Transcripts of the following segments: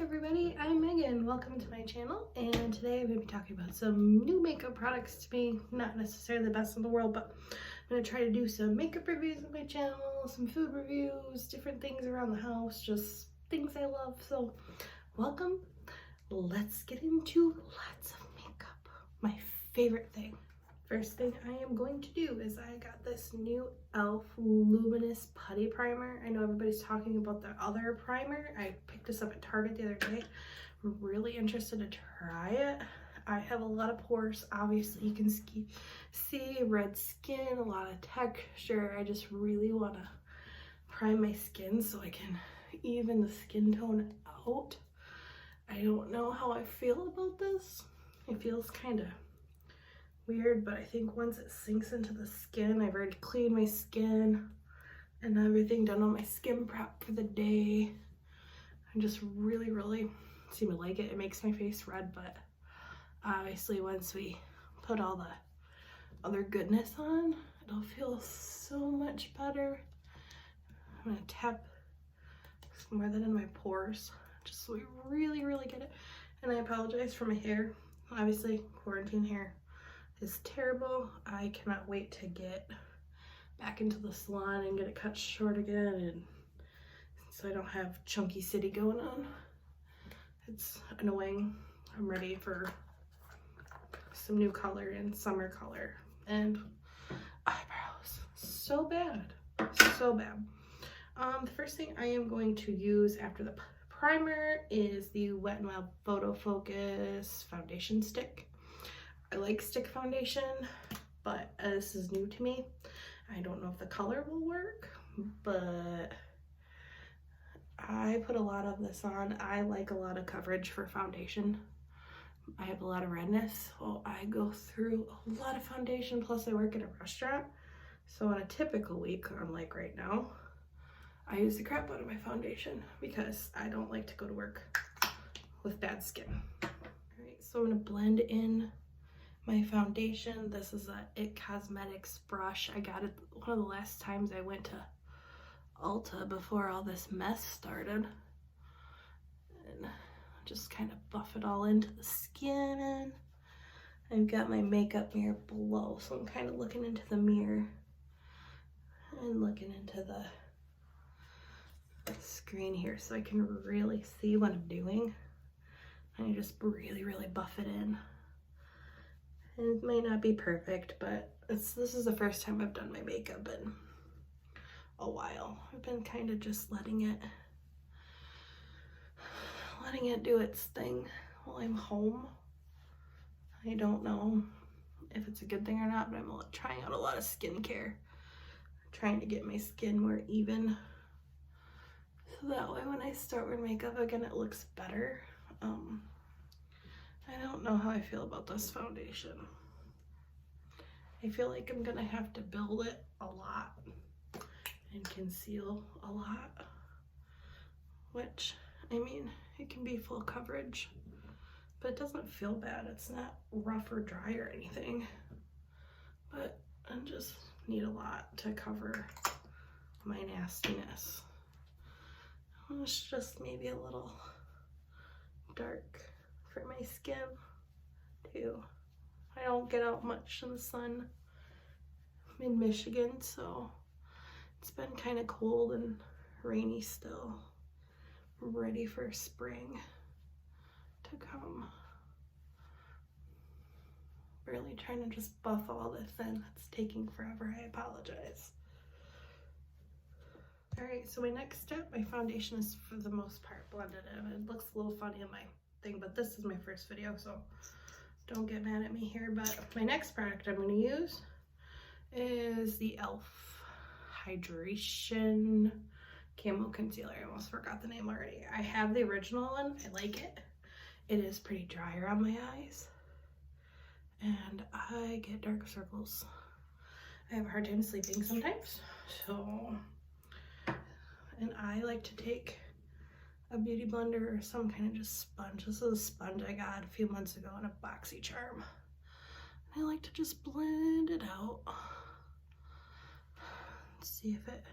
everybody, I'm Megan. Welcome to my channel, and today I'm going to be talking about some new makeup products to me. Not necessarily the best in the world, but I'm going to try to do some makeup reviews on my channel, some food reviews, different things around the house, just things I love. So welcome. Let's get into lots of makeup. My favorite thing. First thing I am going to do is I got this new e.l.f. Luminous Putty Primer. I know everybody's talking about the other primer. I picked this up at Target the other day. I'm really interested to try it. I have a lot of pores. Obviously, you can see red skin, a lot of texture. I just really want to prime my skin so I can even the skin tone out. I don't know how I feel about this. It feels kind of weird, but I think once it sinks into the skin, I've already cleaned my skin and everything, done all my skin prep for the day. I just really seem to like it. It makes my face red, but obviously once we put all the other goodness on, it'll feel so much better. I'm gonna tap some more of that in my pores just so we really get it. And I apologize for my hair. Obviously, quarantine hair is terrible. I cannot wait to get back into the salon and get it cut short again, and so I don't have chunky city going on. It's annoying. I'm ready for some new color and summer color and eyebrows. So bad. The first thing I am going to use after the primer is the Wet n Wild Photo Focus foundation stick. I like stick foundation, but this is new to me. I don't know if the color will work, but I put a lot of this on. I like a lot of coverage for foundation. I have a lot of redness, so I go through a lot of foundation, plus I work at a restaurant. So on a typical week, unlike right now, I use the crap out of my foundation because I don't like to go to work with bad skin. All right, so I'm gonna blend in my foundation. This is a IT Cosmetics brush. I got it one of the last times I went to Ulta before all this mess started. And just kind of buff it all into the skin. I've got my makeup mirror below, so I'm kind of looking into the mirror and looking into the screen here so I can really see what I'm doing. And I just really buff it in. And it may not be perfect, but this is the first time I've done my makeup in a while. I've been kind of just letting it do its thing while I'm home. I don't know if it's a good thing or not, but I'm trying out a lot of skincare, trying to get my skin more even, so that way when I start wearing makeup again, it looks better. I don't know how I feel about this foundation. I feel like I'm gonna have to build it a lot and conceal a lot, which, I mean, it can be full coverage, but it doesn't feel bad. It's not rough or dry or anything, but I just need a lot to cover my nastiness. It's just maybe a little dark for my skin too. I don't get out much in the sun. I'm in Michigan, so it's been kind of cold and rainy still. I'm ready for spring to come. Really trying to just buff all this in. It's taking forever. I apologize. Alright, so my next step, my foundation is for the most part blended in. It looks a little funny on my thing, but this is my first video, so don't get mad at me here. But my next product I'm going to use is the e.l.f. Hydration Camo Concealer. I almost forgot the name already. I have the original one. I like it. It is pretty dry around my eyes, and I get dark circles. I have a hard time sleeping sometimes, so, and I like to take a beauty blender or some kind of just sponge. This is a sponge I got a few months ago in a BoxyCharm. I like to just blend it out. Let's see if it,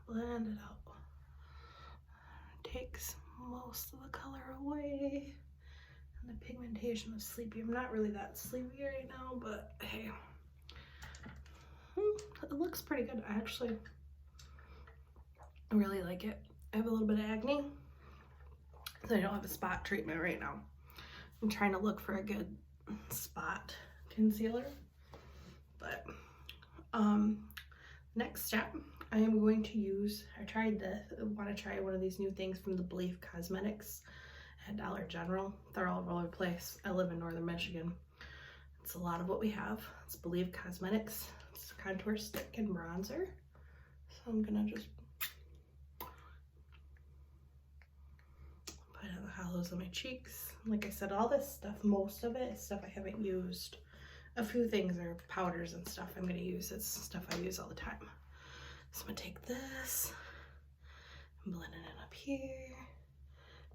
blend it out. takes most of the color away. And the pigmentation is sleepy. I'm not really that sleepy right now, but hey. It looks pretty good. I actually really like it. I have a little bit of acne, so I don't have a spot treatment right now. I'm trying to look for a good spot concealer. But next step, I am going to use, I want to try one of these new things from the Believe Cosmetics at Dollar General. They're all over the place. I live in northern Michigan. It's a lot of what we have. It's Believe Cosmetics. It's a contour stick and bronzer. So I'm gonna just put it in the hollows of my cheeks. Like I said, all this stuff, most of it is stuff I haven't used. A few things are powders and stuff I'm gonna use. It's stuff I use all the time. So I'm gonna take this and blend it in up here.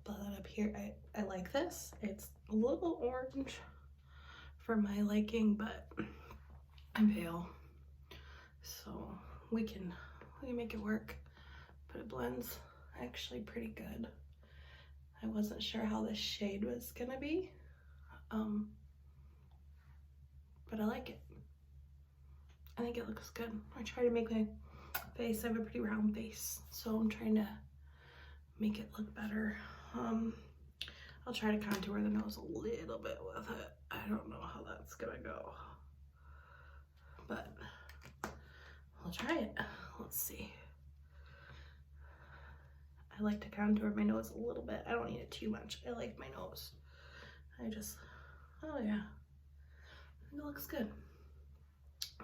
Blend it up here. I like this. It's a little orange for my liking, but I'm pale, so we can make it work. But it blends actually pretty good. I wasn't sure how this shade was gonna be, but I like it. I think it looks good. I try to make my face, I have a pretty round face, so I'm trying to make it look better. I'll try to contour the nose a little bit with it. I don't know how that's gonna go, but I'll try it. Let's see. I like to contour my nose a little bit. I don't need it too much. I like my nose. Oh yeah, it looks good.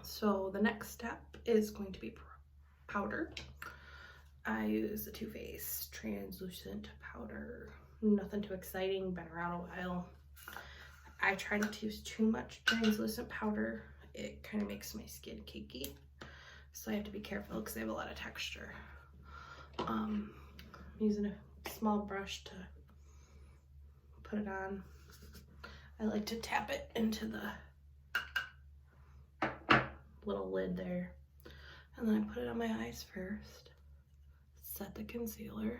So the next step is going to be powder. I use the Too Faced translucent powder. Nothing too exciting, been around a while. I try not to use too much translucent powder. It kind of makes my skin cakey. So I have to be careful because I have a lot of texture. I'm using a small brush to put it on. I like to tap it into the little lid there. And then I put it on my eyes first. Set the concealer.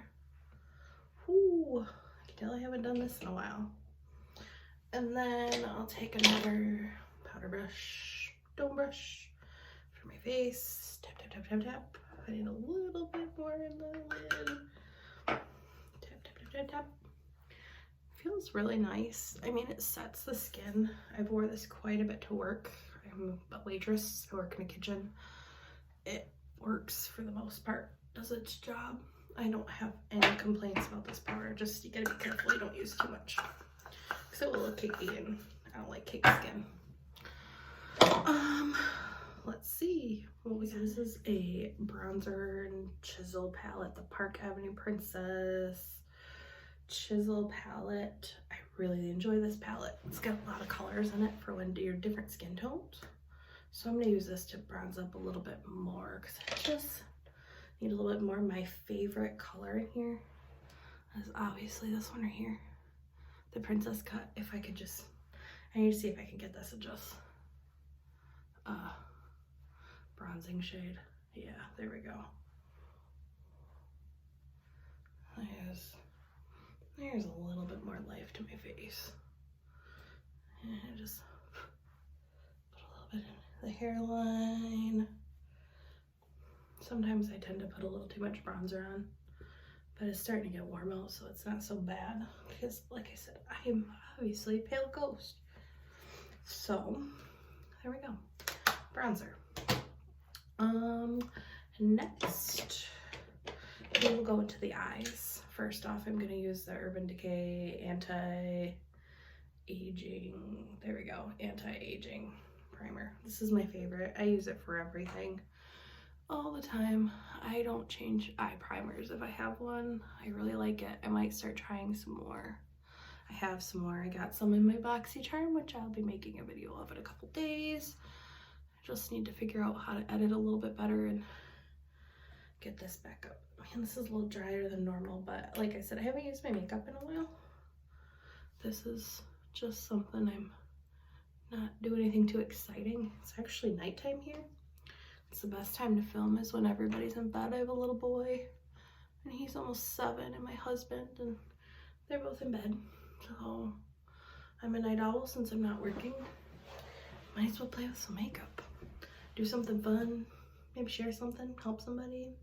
Ooh, I can tell I haven't done this in a while. And then I'll take another powder brush, dome brush for my face. Tap, tap, tap, tap, tap. I need a little bit more in the lid. Tap, tap, tap, tap, tap. Feels really nice. I mean, it sets the skin. I've wore this quite a bit to work. I'm a waitress. I work in a kitchen. It works for the most part. Does its job. I don't have any complaints about this powder. Just you gotta be careful you don't use too much, because it will look cakey and I don't like cake skin. Let's see what we got. This is a bronzer and chisel palette, the Park Avenue Princess chisel palette. I really enjoy this palette. It's got a lot of colors in it for when your different skin tones. So I'm gonna use this to bronze up a little bit more because I just need a little bit more. My favorite color in here is obviously this one right here, the Princess Cut. If I could just, I need to see if I can get this in just bronzing shade. Yeah, there we go. There's a little bit more life to my face. And I just put a little bit in the hairline. Sometimes I tend to put a little too much bronzer on, but it's starting to get warm out, so it's not so bad because, like I said, I am obviously a pale ghost. So there we go, bronzer. Next we will go into the eyes. First off, I'm gonna use the Urban Decay anti-aging, there we go, anti-aging primer. This is my favorite. I use it for everything all the time. I don't change eye primers if I have one. I really like it. I might start trying some more. I have some more. I got some in my BoxyCharm, which I'll be making a video of in a couple days. I just need to figure out how to edit a little bit better and get this back up. Man, this is a little drier than normal, but like I said, I haven't used my makeup in a while. This is just something I'm not doing anything too exciting. It's actually nighttime here. It's the best time to film is when everybody's in bed. I have a little boy and he's almost 7, and my husband, and they're both in bed. So I'm a night owl since I'm not working. Might as well play with some makeup. Do something fun. Maybe share something, help somebody.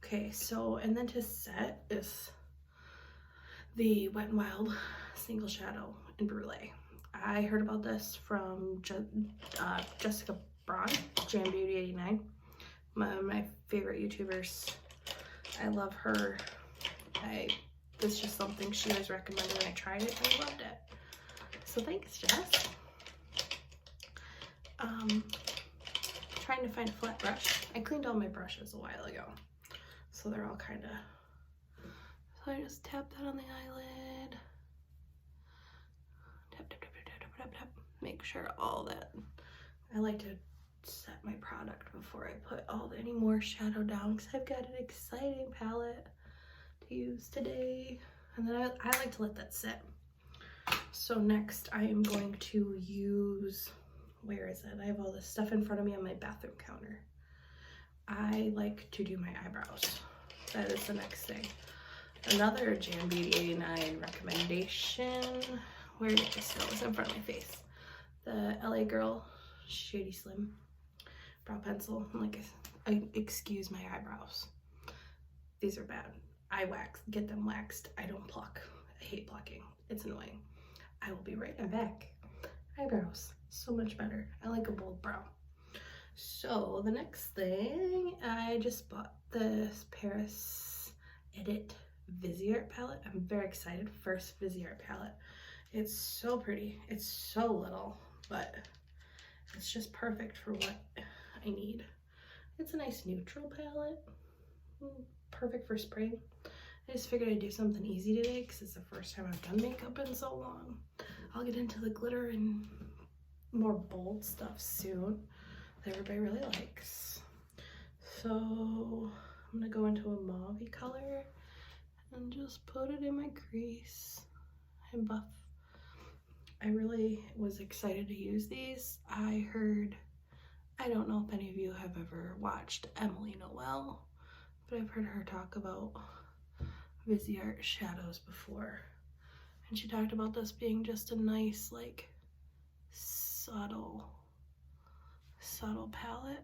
Okay, so, and then to set is the Wet n Wild Single Shadow in Brulee. I heard about this from Jessica Braun, Jam Beauty 89. My favorite YouTubers. I love her. It's just something she always recommended, and I tried it and I loved it. So thanks, Jess. Trying to find a flat brush. I cleaned all my brushes a while ago, so they're all kind of. So I just tap that on the eyelid. Tap, tap, tap, tap, tap, tap, tap. Make sure all that. I like to set my product before I put any more shadow down, because I've got an exciting palette to use today, and then I like to let that sit. So next I am going to use, where is it? I have all this stuff in front of me on my bathroom counter. I like to do my eyebrows. That is the next thing. Another Jam Beauty 89 recommendation. Where did this go? It's in front of my face. The LA Girl Shady Slim brow pencil. Excuse my eyebrows. These are bad. I get them waxed. I don't pluck. I hate plucking. It's annoying. I will be right back. Eyebrows, so much better. I like a bold brow. So the next thing, I just bought this Paris Edit Viseart palette. I'm very excited. First Viseart palette. It's so pretty. It's so little, but it's just perfect for what I need. It's a nice neutral palette. Perfect for spring. I just figured I'd do something easy today because it's the first time I've done makeup in so long. I'll get into the glitter and more bold stuff soon that everybody really likes. So I'm gonna go into a mauve color and just put it in my crease and buff. I really was excited to use these. I don't know if any of you have ever watched Emily Noel, but I've heard her talk about Viseart shadows before, and she talked about this being just a nice, like, subtle palette.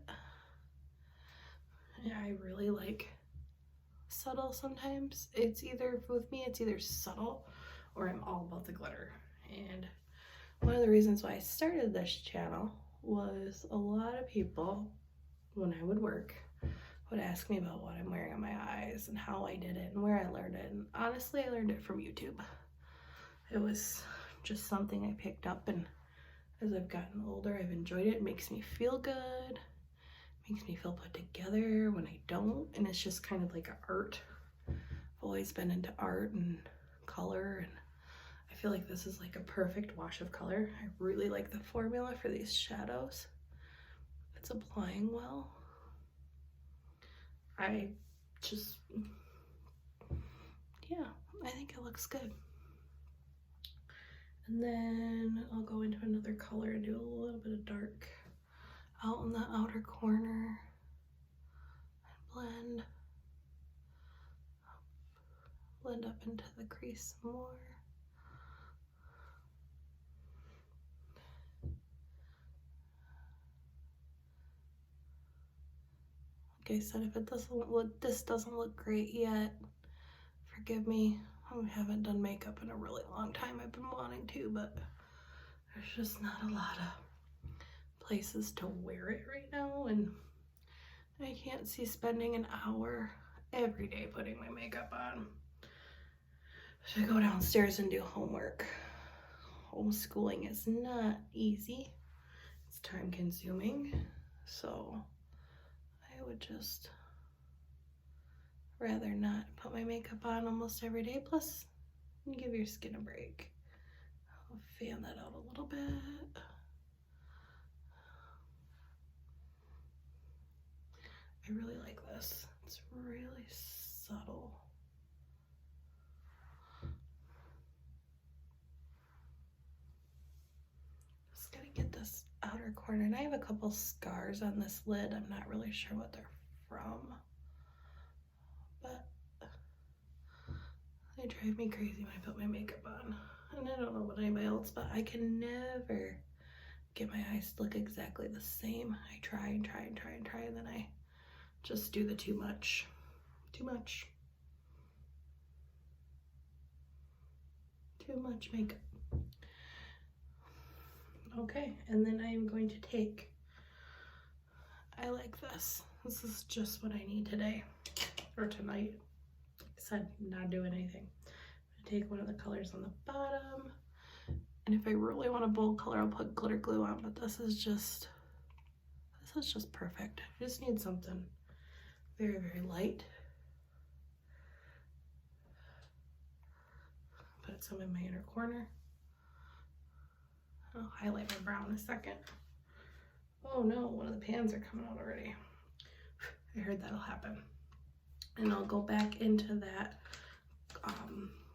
Yeah, I really like subtle sometimes. It's either subtle or I'm all about the glitter. And one of the reasons why I started this channel was a lot of people, when I would work, would ask me about what I'm wearing on my eyes and how I did it and where I learned it. And honestly, I learned it from YouTube. It was just something I picked up, and as I've gotten older, I've enjoyed it. It makes me feel good. Makes me feel put together when I don't. And it's just kind of like an art. I've always been into art and color, and I feel like this is like a perfect wash of color. I really like the formula for these shadows. It's applying well. I think it looks good. And then I'll go into another color and do a little bit of dark out in the outer corner and blend up into the crease some more. Like I said, if this doesn't look great yet, forgive me. I haven't done makeup in a really long time. I've been wanting to, but there's just not a lot of places to wear it right now, and I can't see spending an hour every day putting my makeup on. So I go downstairs and do homework. Homeschooling is not easy. It's time consuming, so I would just rather not put my makeup on almost every day. Plus, give your skin a break. I'll fan that out a little bit. I really like this. It's really subtle. Just gotta get this outer corner. And I have a couple scars on this lid. I'm not really sure what they're from, but They drive me crazy when I put my makeup on. And I don't know about anybody else, but I can never get my eyes to look exactly the same. I try and try and try and try, and then I just do the too much. Too much. Too much makeup. Okay, and then I am going to take, I like this. This is just what I need today, or tonight. Like I said, not doing anything. I'm gonna take one of the colors on the bottom, and if I really want a bold color, I'll put glitter glue on, but this is just perfect. I just need something very, very light. Put some in my inner corner. I'll highlight my brow in a second. Oh no, one of the pans are coming out already. I heard that'll happen. And I'll go back into that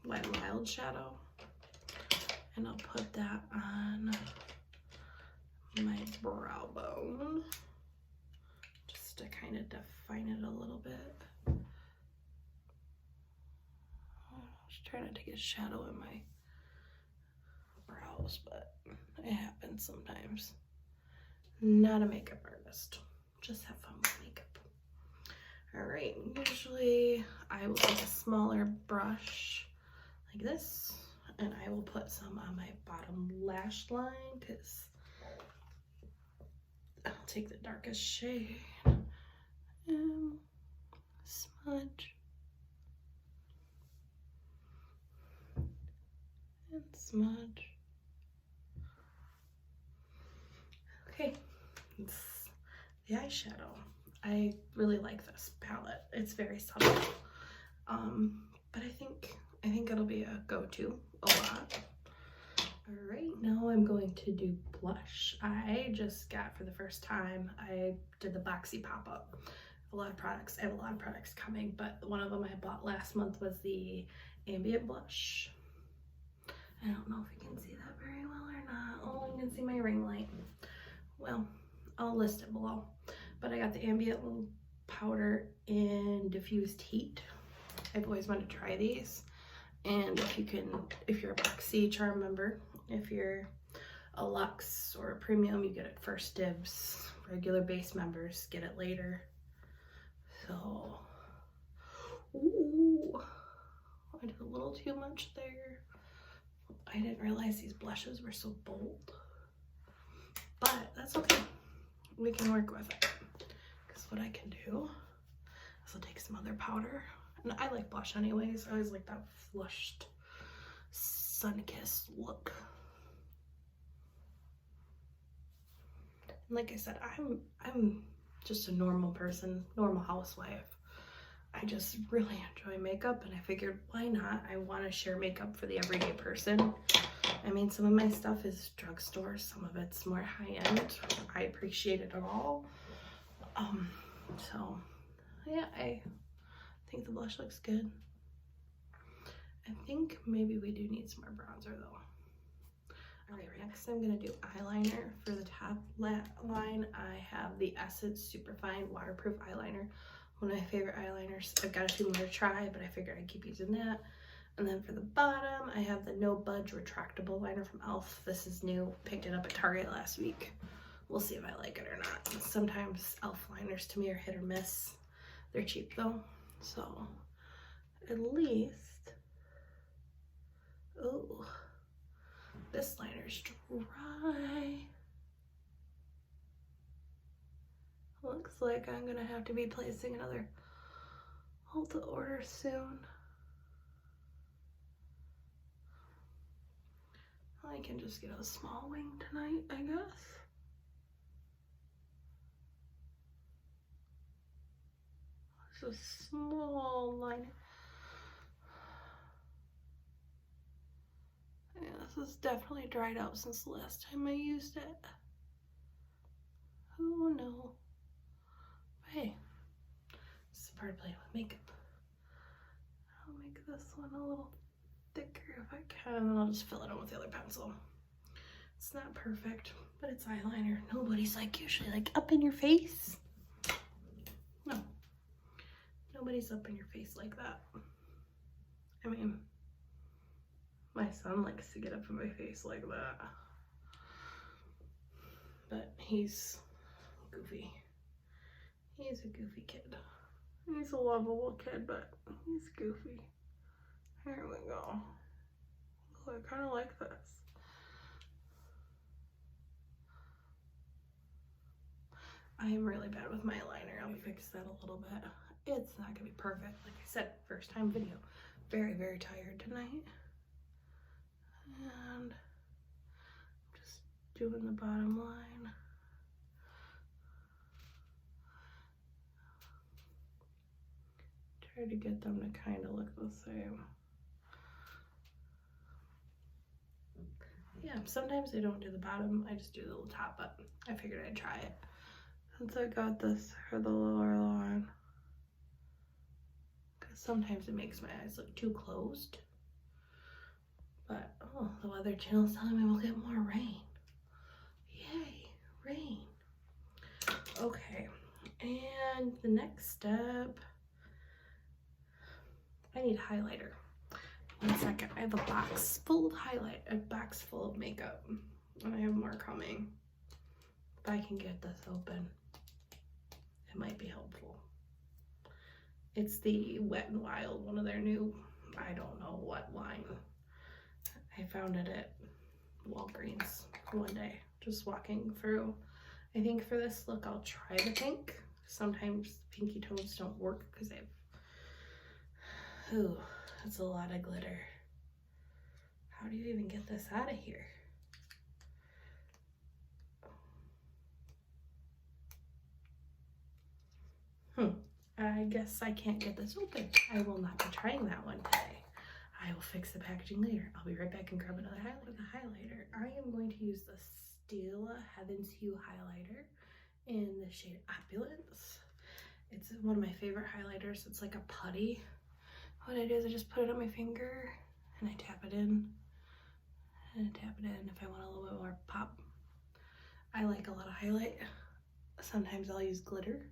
Wet n Wild shadow, and I'll put that on my brow bone just to kind of define it a little bit. Just try not to get shadow in my brows, but it happens sometimes. Not a makeup artist, just have fun with makeup. All right, usually I will take a smaller brush like this, and I will put some on my bottom lash line, because I'll take the darkest shade and smudge and smudge. Okay, it's the eyeshadow. I really like this palette. It's very subtle, but I think it'll be a go-to a lot. All right, now I'm going to do blush. I just got, for the first time, I did the Boxy pop-up. I have a lot of products coming, but one of them I bought last month was the Ambient blush. I don't know if you can see that very well or not. Oh, you can see my ring light. Well, I'll list it below. But I got the Ambient powder in Diffused Heat. I've always wanted to try these. And if you're a Boxy Charm member, if you're a Luxe or a Premium, you get it first dibs. Regular base members get it later. So, ooh, I did a little too much there. I didn't realize these blushes were so bold. But that's okay. We can work with it. Because what I can do is I'll take some other powder. And I like blush anyways. I always like that flushed, sun-kissed look. And like I said, I'm just a normal person, normal housewife. I just really enjoy makeup, and I figured, why not? I want to share makeup for the everyday person. I mean, some of my stuff is drugstore, some of it's more high-end. I appreciate it all. So yeah, I think the blush looks good. I think maybe we do need some more bronzer though. All right, next I'm gonna do eyeliner. For the top line, I have the Essence Superfine Waterproof Eyeliner. One of my favorite eyeliners. I've got a few more to try, but I figured I'd keep using that. And then for the bottom, I have the No Budge Retractable Liner from e.l.f. This is new. Picked it up at Target last week. We'll see if I like it or not. Sometimes e.l.f. liners to me are hit or miss. They're cheap though, so at least, oh, this liner's dry. Looks like I'm gonna have to be placing another Ulta order soon. I can just get a small wing tonight, I guess. It's a small liner. Yeah, this is definitely dried out since the last time I used it. Oh no. Hey, this is part of playing with makeup. I'll make this one a little thicker if I can, and then I'll just fill it in with the other pencil. It's not perfect, but it's eyeliner. Nobody's like usually like up in your face. No, nobody's up in your face like that. I mean, My son likes to get up in my face like that. But he's goofy. He's a goofy kid. He's a lovable kid, but he's goofy. Here we go. Oh, I kind of like this. I am really bad with my eyeliner. I'll fix that a little bit. It's not gonna be perfect. Like I said, first time video. Very, very tired tonight. And just doing the bottom line. Try to get them to kind of look the same. Yeah, sometimes I don't do the bottom, I just do the little top, but I figured I'd try it. Since I got this for the lower line. Because sometimes it makes my eyes look too closed. But, oh, the Weather Channel's telling me we'll get more rain. Yay, rain. Okay, and the next step, I need highlighter. 1 second, I have a box full of a box full of makeup. And I have more coming. If I can get this open, it might be helpful. It's the Wet n Wild, one of their new, I don't know what line. I found it at Walgreens one day, just walking through. I think for this look, I'll try the pink. Sometimes pinky tones don't work because they have, ooh, that's a lot of glitter. How do you even get this out of here? I guess I can't get this open. I will not be trying that one today. I will fix the packaging later. I'll be right back and grab another highlighter. For the highlighter, I am going to use the Stila Heaven's Hue highlighter in the shade Opulence. It's one of my favorite highlighters. It's like a putty. What I do is I just put it on my finger and I tap it in and tap it in if I want a little bit more pop. I like a lot of highlight. Sometimes I'll use glitter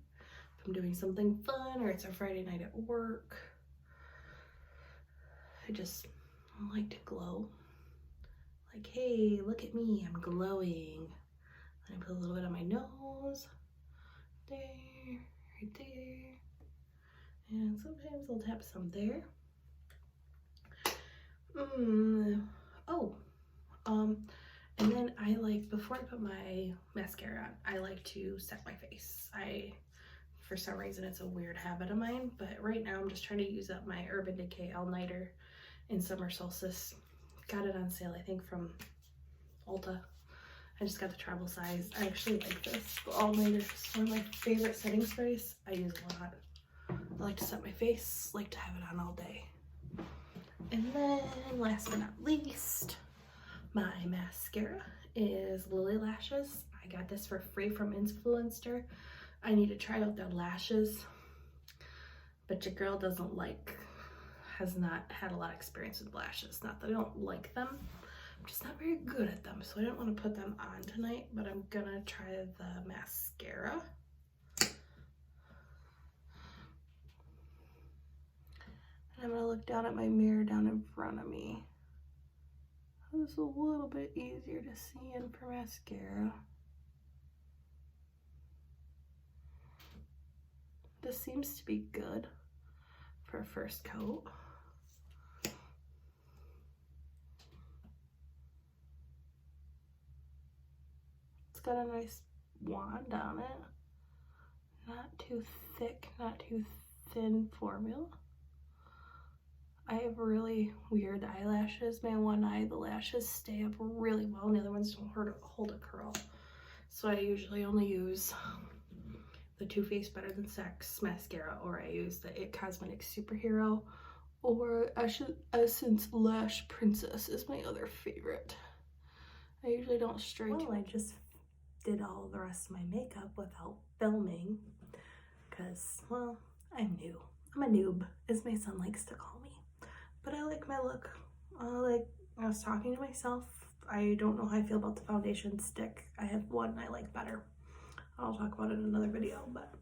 if I'm doing something fun or it's a Friday night at work. I just like to glow. Like, hey, look at me, I'm glowing. And I put a little bit on my nose. There, right there. And sometimes I'll tap some there. And then I like, before I put my mascara on, I like to set my face. For some reason, it's a weird habit of mine, but right now I'm just trying to use up my Urban Decay All Nighter in Summer Solstice. Got it on sale, I think, from Ulta. I just got the travel size. I actually like this. The All Nighter is one of my favorite setting sprays. I use a lot. I like to set my face, like to have it on all day. And then last but not least, my mascara is Lily Lashes. I got this for free from Influenster. I need to try out their lashes, but your girl has not had a lot of experience with lashes. Not that I don't like them, I'm just not very good at them, so I didn't want to put them on tonight, but I'm gonna try the mascara. And I'm gonna look down at my mirror down in front of me. This is a little bit easier to see in for mascara. This seems to be good for a first coat. It's got a nice wand on it. Not too thick, not too thin formula. I have really weird eyelashes. My one eye, the lashes stay up really well, and the other ones don't hold a curl. So I usually only use the Too Faced Better Than Sex mascara, or I use the IT Cosmetics Superhero, or Essence Lash Princess is my other favorite. I usually don't stray too. Well, I just did all the rest of my makeup without filming because, well, I'm new. I'm a noob, as my son likes to call me. But I like my look. I was talking to myself. I don't know how I feel about the foundation stick. I have one I like better. I'll talk about it in another video, but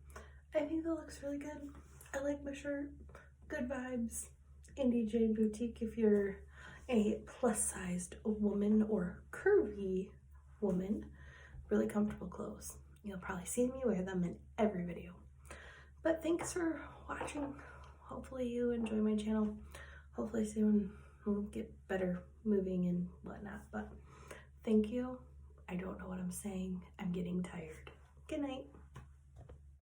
I think that looks really good. I like my shirt. Good vibes. Indie Jane Boutique if you're a plus-sized woman or curvy woman really comfortable clothes. You'll probably see me wear them in every video. But thanks for watching. Hopefully you enjoy my channel. Hopefully soon we'll get better moving and whatnot. But thank you. I don't know what I'm saying. I'm getting tired. Good night.